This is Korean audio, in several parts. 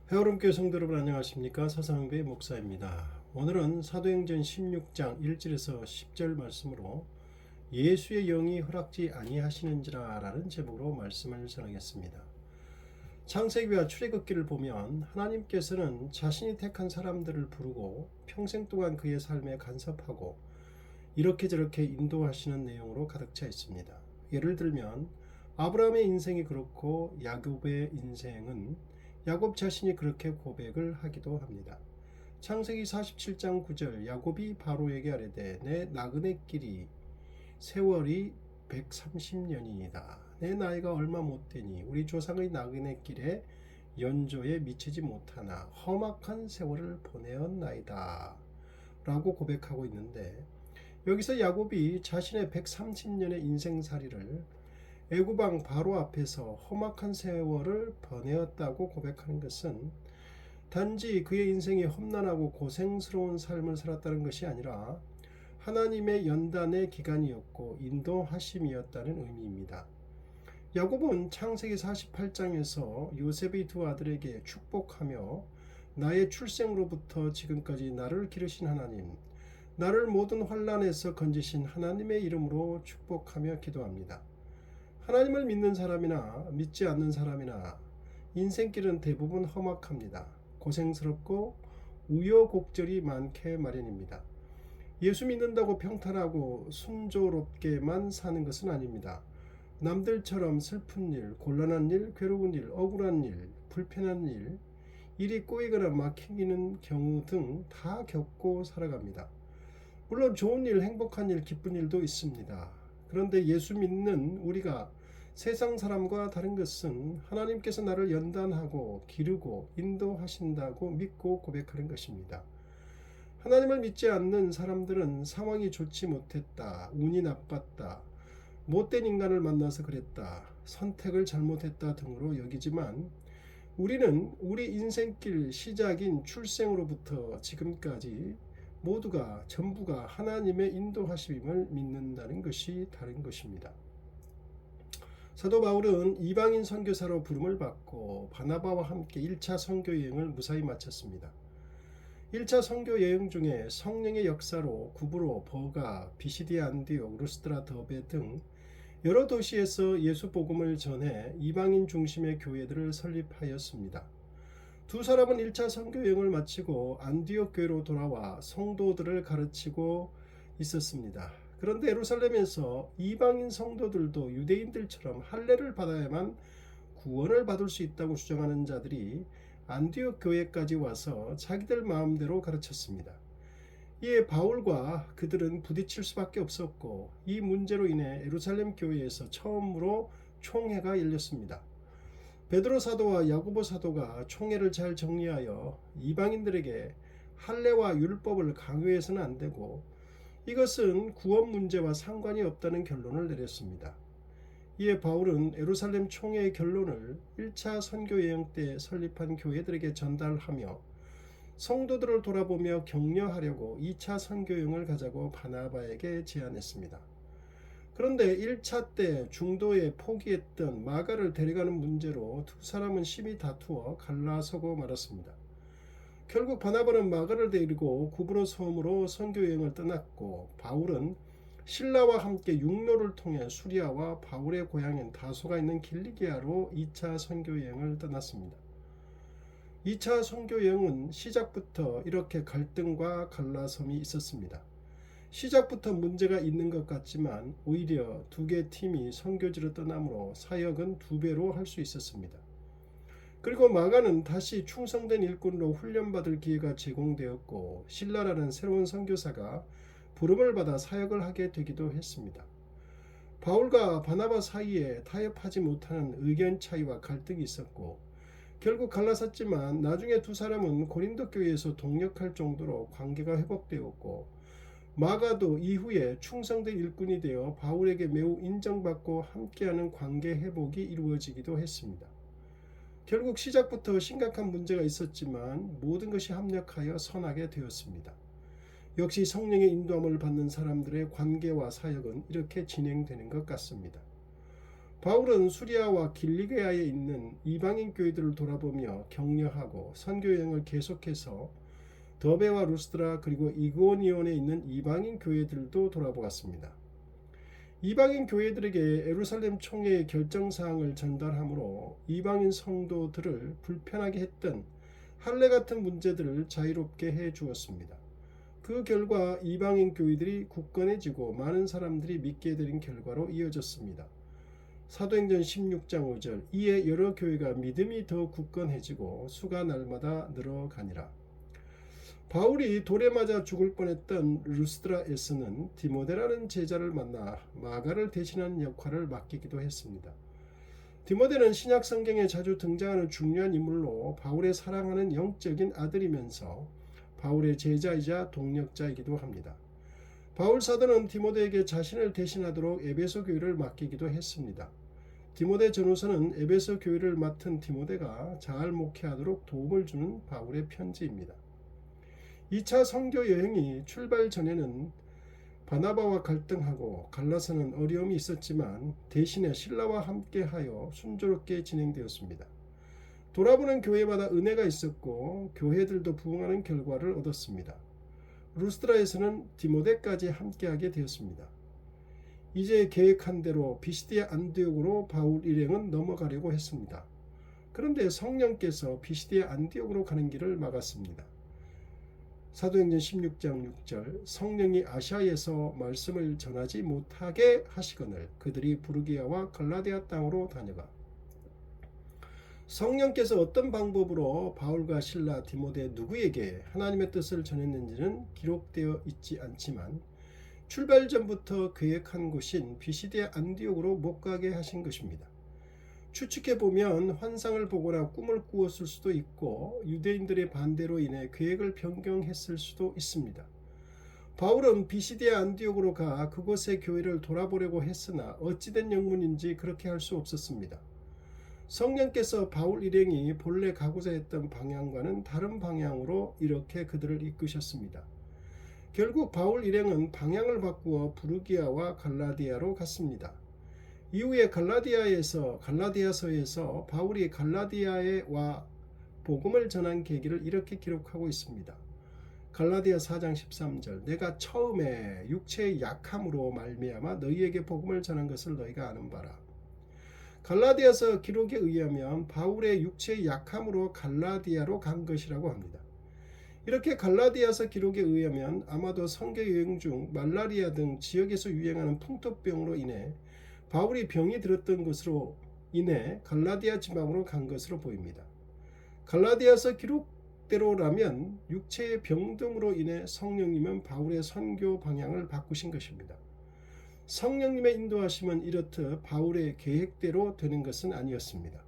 해오름교회 성도 여러분 안녕하십니까? 서상배 목사입니다. 오늘은 사도행전 16장 1절에서 10절 말씀으로 예수의 영이 허락지 아니하시는지라 라는 제목으로 말씀을 전하겠습니다. 창세기와 출애굽기를 보면 하나님께서는 자신이 택한 사람들을 부르고 평생 동안 그의 삶에 간섭하고 이렇게 저렇게 인도하시는 내용으로 가득 차 있습니다. 예를 들면 아브라함의 인생이 그렇고 야곱의 인생은 야곱 자신이 그렇게 고백을 하기도 합니다. 창세기 47장 9절 야곱이 바로에게 아뢰되 내 나그네 길이 세월이 130년이니이다. 내 나이가 얼마 못되니 우리 조상의 나그네 길에 연조에 미치지 못하나 험악한 세월을 보내었나이다 라고 고백하고 있는데, 여기서 야곱이 자신의 130년의 인생살이를 애굽왕 바로 앞에서 험악한 세월을 보내었다고 고백하는 것은 단지 그의 인생이 험난하고 고생스러운 삶을 살았다는 것이 아니라 하나님의 연단의 기간이었고 인도하심이었다는 의미입니다. 야곱은 창세기 48장에서 요셉의 두 아들에게 축복하며 나의 출생으로부터 지금까지 나를 기르신 하나님, 나를 모든 환난에서 건지신 하나님의 이름으로 축복하며 기도합니다. 하나님을 믿는 사람이나 믿지 않는 사람이나 인생길은 대부분 험악합니다. 고생스럽고 우여곡절이 많게 마련입니다. 예수 믿는다고 평탄하고 순조롭게만 사는 것은 아닙니다. 남들처럼 슬픈 일, 곤란한 일, 괴로운 일, 억울한 일, 불편한 일, 일이 꼬이거나 막히는 경우 등 다 겪고 살아갑니다. 물론 좋은 일, 행복한 일, 기쁜 일도 있습니다. 그런데 예수 믿는 우리가 세상 사람과 다른 것은 하나님께서 나를 연단하고 기르고 인도하신다고 믿고 고백하는 것입니다. 하나님을 믿지 않는 사람들은 상황이 좋지 못했다, 운이 나빴다, 못된 인간을 만나서 그랬다, 선택을 잘못했다 등으로 여기지만 우리는 우리 인생길 시작인 출생으로부터 지금까지 모두가 전부가 하나님의 인도하심을 믿는다는 것이 다른 것입니다. 사도 바울은 이방인 선교사로 부름을 받고 바나바와 함께 1차 선교 여행을 무사히 마쳤습니다. 1차 선교 여행 중에 성령의 역사로 구브로, 버가, 비시디아 안디옥, 루스드라, 더베 등 여러 도시에서 예수 복음을 전해 이방인 중심의 교회들을 설립하였습니다. 두 사람은 1차 선교 여행을 마치고 안디옥 교회로 돌아와 성도들을 가르치고 있었습니다. 그런데 예루살렘에서 이방인 성도들도 유대인들처럼 할례를 받아야만 구원을 받을 수 있다고 주장하는 자들이 안디옥 교회까지 와서 자기들 마음대로 가르쳤습니다. 이에 바울과 그들은 부딪힐 수밖에 없었고 이 문제로 인해 예루살렘 교회에서 처음으로 총회가 열렸습니다. 베드로 사도와 야고보 사도가 총회를 잘 정리하여 이방인들에게 할례와 율법을 강요해서는 안 되고 이것은 구원 문제와 상관이 없다는 결론을 내렸습니다. 이에 바울은 예루살렘 총회의 결론을 1차 선교 여행 때 설립한 교회들에게 전달하며 성도들을 돌아보며 격려하려고 2차 선교 여행을 가자고 바나바에게 제안했습니다. 그런데 1차 때 중도에 포기했던 마가를 데려가는 문제로 두 사람은 심히 다투어 갈라서고 말았습니다. 결국 바나바는 마가를 데리고 구브로 섬으로 선교 여행을 떠났고 바울은 신라와 함께 육로를 통해 수리아와 바울의 고향인 다소가 있는 길리기아로 2차 선교 여행을 떠났습니다. 2차 선교 여행은 시작부터 이렇게 갈등과 갈라섬이 있었습니다. 시작부터 문제가 있는 것 같지만 오히려 두 개 팀이 선교지로 떠나므로 사역은 2배로 할 수 있었습니다. 그리고 마가는 다시 충성된 일꾼으로 훈련받을 기회가 제공되었고 신라라는 새로운 선교사가 부름을 받아 사역을 하게 되기도 했습니다. 바울과 바나바 사이에 타협하지 못하는 의견 차이와 갈등이 있었고 결국 갈라섰지만 나중에 두 사람은 고린도 교회에서 동역할 정도로 관계가 회복되었고 마가도 이후에 충성된 일꾼이 되어 바울에게 매우 인정받고 함께하는 관계 회복이 이루어지기도 했습니다. 결국 시작부터 심각한 문제가 있었지만 모든 것이 합력하여 선하게 되었습니다. 역시 성령의 인도함을 받는 사람들의 관계와 사역은 이렇게 진행되는 것 같습니다. 바울은 수리아와 길리게아에 있는 이방인 교회들을 돌아보며 격려하고 선교 여행을 계속해서 더베와 루스드라 그리고 이고니온에 있는 이방인 교회들도 돌아보았습니다. 이방인 교회들에게 예루살렘 총회의 결정사항을 전달함으로 이방인 성도들을 불편하게 했던 할례 같은 문제들을 자유롭게 해 주었습니다. 그 결과 이방인 교회들이 굳건해지고 많은 사람들이 믿게 되는 결과로 이어졌습니다. 사도행전 16장 5절 이에 여러 교회가 믿음이 더 굳건해지고 수가 날마다 늘어가니라. 바울이 돌에 맞아 죽을 뻔했던 루스드라에서는 디모데라는 제자를 만나 마가를 대신하는 역할을 맡기기도 했습니다. 디모데는 신약 성경에 자주 등장하는 중요한 인물로 바울의 사랑하는 영적인 아들이면서 바울의 제자이자 동력자이기도 합니다. 바울 사도는 디모데에게 자신을 대신하도록 에베소 교회를 맡기기도 했습니다. 디모데 전후서는 에베소 교회를 맡은 디모데가 잘 목회하도록 도움을 주는 바울의 편지입니다. 2차 선교 여행이 출발 전에는 바나바와 갈등하고 갈라서는 어려움이 있었지만 대신에 실라와 함께하여 순조롭게 진행되었습니다. 돌아보는 교회마다 은혜가 있었고 교회들도 부흥하는 결과를 얻었습니다. 루스드라에서는 디모데까지 함께하게 되었습니다. 이제 계획한 대로 비시디아 안디옥으로 바울 일행은 넘어가려고 했습니다. 그런데 성령께서 비시디아 안디옥으로 가는 길을 막았습니다. 사도행전 16장 6절 성령이 아시아에서 말씀을 전하지 못하게 하시거늘 그들이 부르기아와 갈라디아 땅으로 다녀가. 성령께서 어떤 방법으로 바울과 실라, 디모데 누구에게 하나님의 뜻을 전했는지는 기록되어 있지 않지만 출발 전부터 계획한 곳인 비시디아 안디옥으로 못 가게 하신 것입니다. 추측해보면 환상을 보거나 꿈을 꾸었을 수도 있고 유대인들의 반대로 인해 계획을 변경했을 수도 있습니다. 바울은 비시디아 안디옥으로 가 그곳의 교회를 돌아보려고 했으나 어찌된 영문인지 그렇게 할 수 없었습니다. 성령께서 바울 일행이 본래 가고자 했던 방향과는 다른 방향으로 이렇게 그들을 이끄셨습니다. 결국 바울 일행은 방향을 바꾸어 부르기아와 갈라디아로 갔습니다. 이후에 갈라디아서에서 바울이 갈라디아에 와 복음을 전한 계기를 이렇게 기록하고 있습니다. 갈라디아 4장 13절 내가 처음에 육체의 약함으로 말미암아 너희에게 복음을 전한 것을 너희가 아는 바라. 갈라디아서 기록에 의하면 바울의 육체의 약함으로 갈라디아로 간 것이라고 합니다. 이렇게 갈라디아서 기록에 의하면 아마도 선교 여행 중 말라리아 등 지역에서 유행하는 풍토병으로 인해 바울이 병이 들었던 것으로 인해 갈라디아 지방으로 간 것으로 보입니다. 갈라디아서 기록대로라면 육체의 병 등으로 인해 성령님은 바울의 선교 방향을 바꾸신 것입니다. 성령님의 인도하심은 이렇듯 바울의 계획대로 되는 것은 아니었습니다.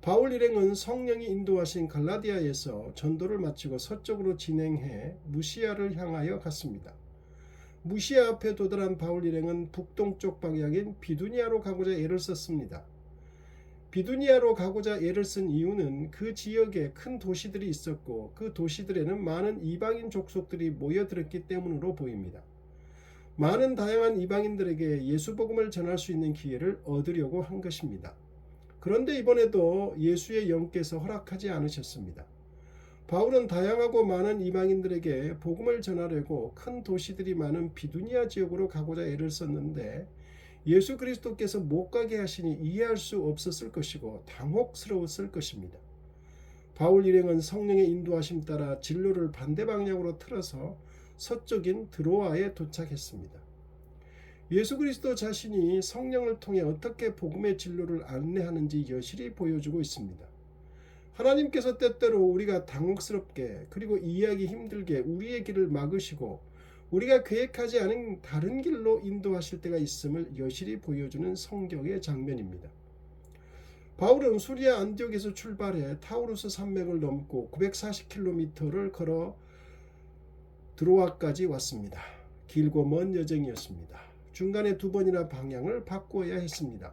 바울 일행은 성령이 인도하신 갈라디아에서 전도를 마치고 서쪽으로 진행해 무시아를 향하여 갔습니다. 무시아 앞에 도달한 바울 일행은 북동쪽 방향인 비두니아로 가고자 애를 썼습니다. 비두니아로 가고자 애를 쓴 이유는 그 지역에 큰 도시들이 있었고 그 도시들에는 많은 이방인 족속들이 모여들었기 때문으로 보입니다. 많은 다양한 이방인들에게 예수 복음을 전할 수 있는 기회를 얻으려고 한 것입니다. 그런데 이번에도 예수의 영께서 허락하지 않으셨습니다. 바울은 다양하고 많은 이방인들에게 복음을 전하려고 큰 도시들이 많은 비두니아 지역으로 가고자 애를 썼는데 예수 그리스도께서 못 가게 하시니 이해할 수 없었을 것이고 당혹스러웠을 것입니다. 바울 일행은 성령의 인도하심 따라 진로를 반대 방향으로 틀어서 서쪽인 드로아에 도착했습니다. 예수 그리스도 자신이 성령을 통해 어떻게 복음의 진로를 안내하는지 여실히 보여주고 있습니다. 하나님께서 때때로 우리가 당혹스럽게 그리고 이해하기 힘들게 우리의 길을 막으시고 우리가 계획하지 않은 다른 길로 인도하실 때가 있음을 여실히 보여주는 성경의 장면입니다. 바울은 수리아 안디옥에서 출발해 타우루스 산맥을 넘고 940km를 걸어 드로아까지 왔습니다. 길고 먼 여정이었습니다. 중간에 2번이나 방향을 바꾸어야 했습니다.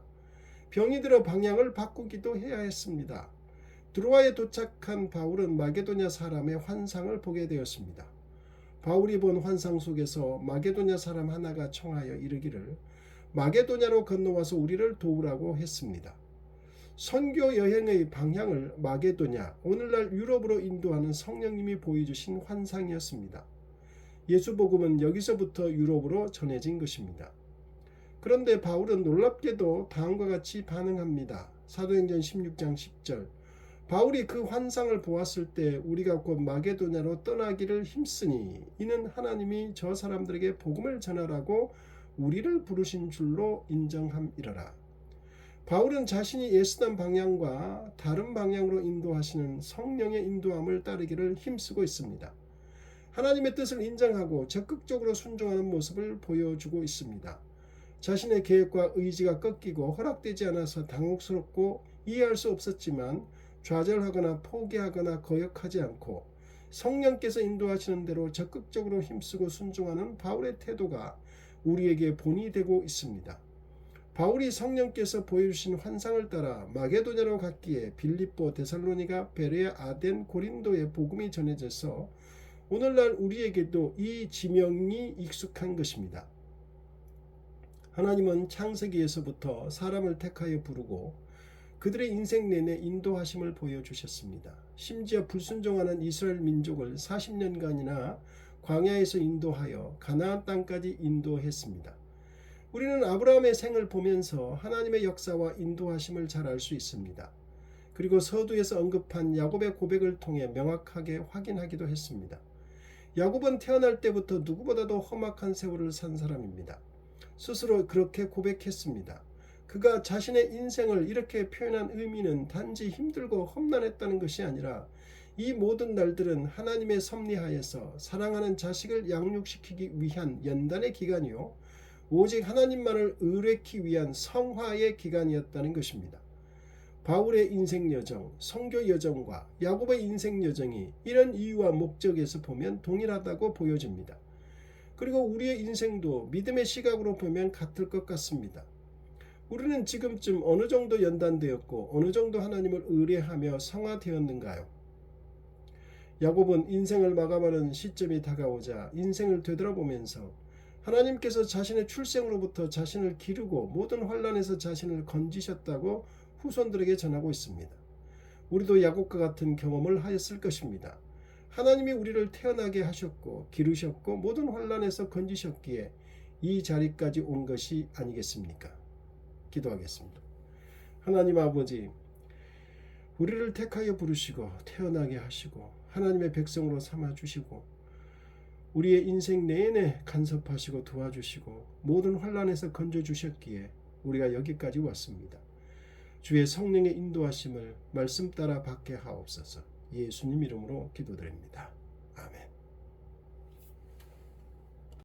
병이 들어 방향을 바꾸기도 해야 했습니다. 드로아에 도착한 바울은 마게도냐 사람의 환상을 보게 되었습니다. 바울이 본 환상 속에서 마게도냐 사람 하나가 청하여 이르기를 마게도냐로 건너와서 우리를 도우라고 했습니다. 선교 여행의 방향을 마게도냐, 오늘날 유럽으로 인도하는 성령님이 보여주신 환상이었습니다. 예수 복음은 여기서부터 유럽으로 전해진 것입니다. 그런데 바울은 놀랍게도 다음과 같이 반응합니다. 사도행전 16장 10절. 바울이 그 환상을 보았을 때 우리가 곧 마게도냐로 떠나기를 힘쓰니 이는 하나님이 저 사람들에게 복음을 전하라고 우리를 부르신 줄로 인정함이러라. 바울은 자신이 예수단 방향과 다른 방향으로 인도하시는 성령의 인도함을 따르기를 힘쓰고 있습니다. 하나님의 뜻을 인정하고 적극적으로 순종하는 모습을 보여주고 있습니다. 자신의 계획과 의지가 꺾이고 허락되지 않아서 당혹스럽고 이해할 수 없었지만 좌절하거나 포기하거나 거역하지 않고 성령께서 인도하시는 대로 적극적으로 힘쓰고 순종하는 바울의 태도가 우리에게 본이 되고 있습니다. 바울이 성령께서 보여주신 환상을 따라 마게도냐로 갔기에 빌립보, 데살로니가, 베레아, 아덴, 고린도의 복음이 전해져서 오늘날 우리에게도 이 지명이 익숙한 것입니다. 하나님은 창세기에서부터 사람을 택하여 부르고 그들의 인생 내내 인도하심을 보여주셨습니다. 심지어 불순종하는 이스라엘 민족을 40년간이나 광야에서 인도하여 가나안 땅까지 인도했습니다. 우리는 아브라함의 생을 보면서 하나님의 역사와 인도하심을 잘 알 수 있습니다. 그리고 서두에서 언급한 야곱의 고백을 통해 명확하게 확인하기도 했습니다. 야곱은 태어날 때부터 누구보다도 험악한 세월을 산 사람입니다. 스스로 그렇게 고백했습니다. 그가 자신의 인생을 이렇게 표현한 의미는 단지 힘들고 험난했다는 것이 아니라 이 모든 날들은 하나님의 섭리하에서 사랑하는 자식을 양육시키기 위한 연단의 기간이요 오직 하나님만을 의뢰하기 위한 성화의 기간이었다는 것입니다. 바울의 인생 여정, 선교 여정과 야곱의 인생 여정이 이런 이유와 목적에서 보면 동일하다고 보여집니다. 그리고 우리의 인생도 믿음의 시각으로 보면 같을 것 같습니다. 우리는 지금쯤 어느 정도 연단되었고 어느 정도 하나님을 의뢰하며 성화되었는가요? 야곱은 인생을 마감하는 시점이 다가오자 인생을 되돌아보면서 하나님께서 자신의 출생으로부터 자신을 기르고 모든 환난에서 자신을 건지셨다고 후손들에게 전하고 있습니다. 우리도 야곱과 같은 경험을 하였을 것입니다. 하나님이 우리를 태어나게 하셨고 기르셨고 모든 환난에서 건지셨기에 이 자리까지 온 것이 아니겠습니까? 기도하겠습니다. 하나님 아버지, 우리를 택하여 부르시고 태어나게 하시고 하나님의 백성으로 삼아주시고 우리의 인생 내내 간섭하시고 도와주시고 모든 환난에서 건져주셨기에 우리가 여기까지 왔습니다. 주의 성령의 인도하심을 말씀 따라 받게 하옵소서. 예수님 이름으로 기도드립니다. 아멘.